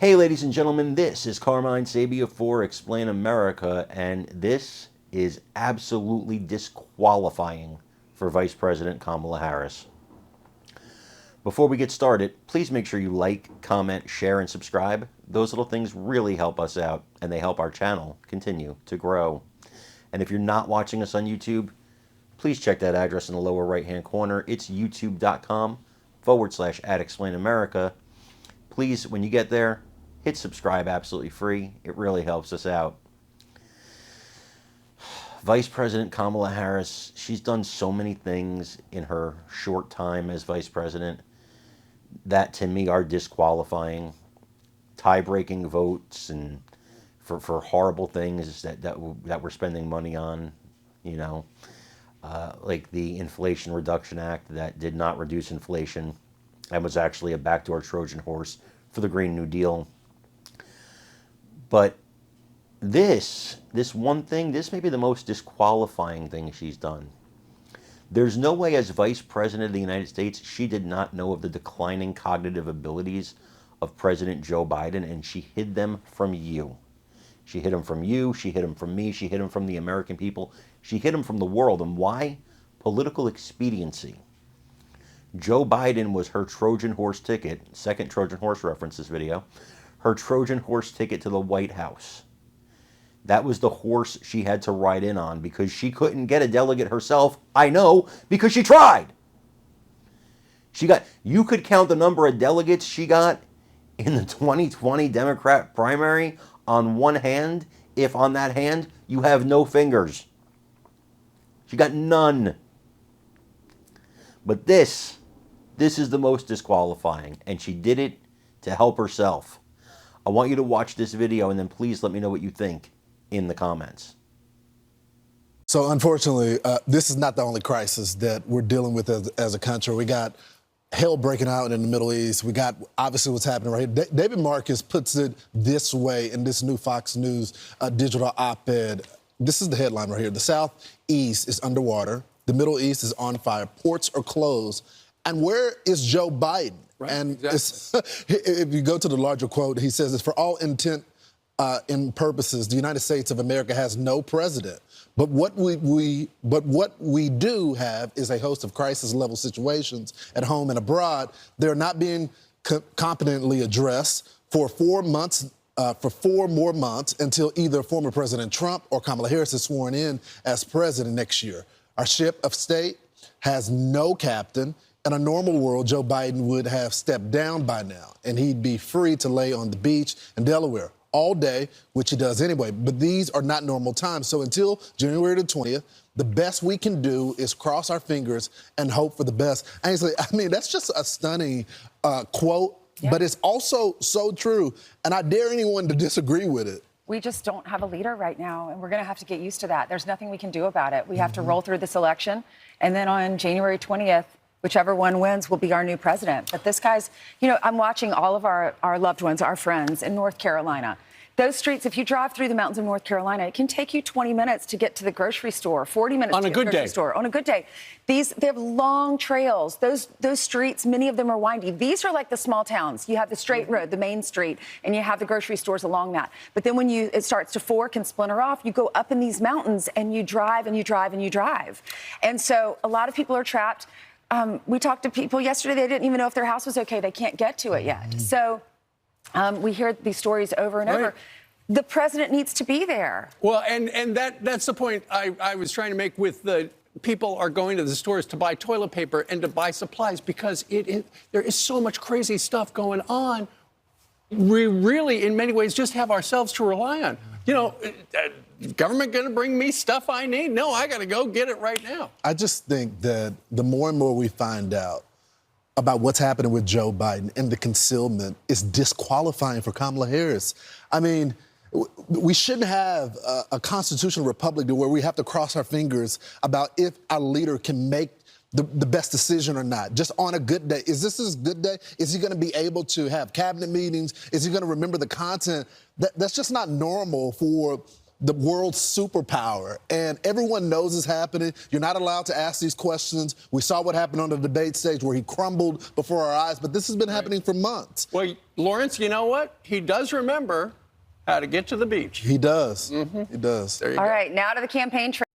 Hey, ladies and gentlemen, this is Carmine Sabia for Explain America, and this is absolutely disqualifying for Vice President Kamala Harris. Before we get started, please make sure you like, comment, share, and subscribe. Those little things really help us out, and they help our channel continue to grow. And if you're not watching us on YouTube, please check that address in the lower right-hand corner. It's youtube.com/@explainamerica. Please, when you get there, hit subscribe, absolutely free. It really helps us out. Vice President Kamala Harris, she's done so many things in her short time as vice president that to me are disqualifying. Tie-breaking votes and for horrible things that we're spending money on, like the Inflation Reduction Act that did not reduce inflation and was actually a backdoor Trojan horse for the Green New Deal. But this one thing, this may be the most disqualifying thing she's done. There's no way as Vice President of the United States she did not know of the declining cognitive abilities of President Joe Biden, and she hid them from you. She hid them from you, she hid them from me, she hid them from the American people, she hid them from the world. And why? Political expediency. Joe Biden was her Trojan horse ticket, second Trojan horse reference this video, her Trojan horse ticket to the White House. That was the horse she had to ride in on because she couldn't get a delegate herself. I know, because she tried. You could count the number of delegates she got in the 2020 Democrat primary on one hand, if on that hand you have no fingers. She got none. But this is the most disqualifying, and she did it to help herself. I want you to watch this video and then please let me know what you think in the comments. So unfortunately, this is not the only crisis that we're dealing with as a country. We got hell breaking out in the Middle East. We got obviously what's happening right here. David Marcus puts it this way in this new Fox News digital op-ed. This is the headline right here. The Southeast is underwater. The Middle East is on fire. Ports are closed. And where is Joe Biden? Right, and exactly. If you go to the larger quote, he says, "It's for all intent and purposes, the United States of America has no president. But what we do have is a host of crisis-level situations at home and abroad. They're not being competently addressed for 4 months." For 4 more months until either former President Trump or Kamala Harris is sworn in as president next year. Our ship of state has no captain. In a normal world, Joe Biden would have stepped down by now, and he'd be free to lay on the beach in Delaware all day, which he does anyway. But these are not normal times. So until January the 20th, the best we can do is cross our fingers and hope for the best. Ainsley, I mean, that's just a stunning quote, but it's also so true. And I dare anyone to disagree with it. We just don't have a leader right now, and we're going to have to get used to that. There's nothing we can do about it. We have to roll through this election, and then on January 20th, whichever one wins will be our new president. But this guy's, I'm watching all of our loved ones, our friends in North Carolina. Those streets, if you drive through the mountains of North Carolina, it can take you 20 minutes to get to the grocery store, 40 minutes to get to the grocery store. On a good day. They have long trails. Those streets, many of them are windy. These are like the small towns. You have the straight road, the main street, and you have the grocery stores along that. But then when it starts to fork and splinter off, you go up in these mountains and you drive and you drive and you drive. And so a lot of people are trapped. We talked to people yesterday, they didn't even know if their house was okay. They can't get to it yet. So we hear these stories over and over. The president needs to be there. Well, and that's the point I was trying to make with the people are going to the stores to buy toilet paper and to buy supplies because there is so much crazy stuff going on. We really, in many ways, just have ourselves to rely on. Government going to bring me stuff I need? No, I got to go get it right now. I just think that the more and more we find out about what's happening with Joe Biden and the concealment is disqualifying for Kamala Harris. I mean, we shouldn't have a constitutional republic where we have to cross our fingers about if our leader can make the best decision or not. Just on a good day. Is this his good day? Is he going to be able to have cabinet meetings? Is he going to remember the content? That's just not normal for the world's superpower, and everyone knows it's happening. You're not allowed to ask these questions. We saw what happened on the debate stage where he crumbled before our eyes, but this has been happening for months. Well, Lawrence, you know what? He does remember how to get to the beach. He does. He does. There you All go. right, now to the campaign trail.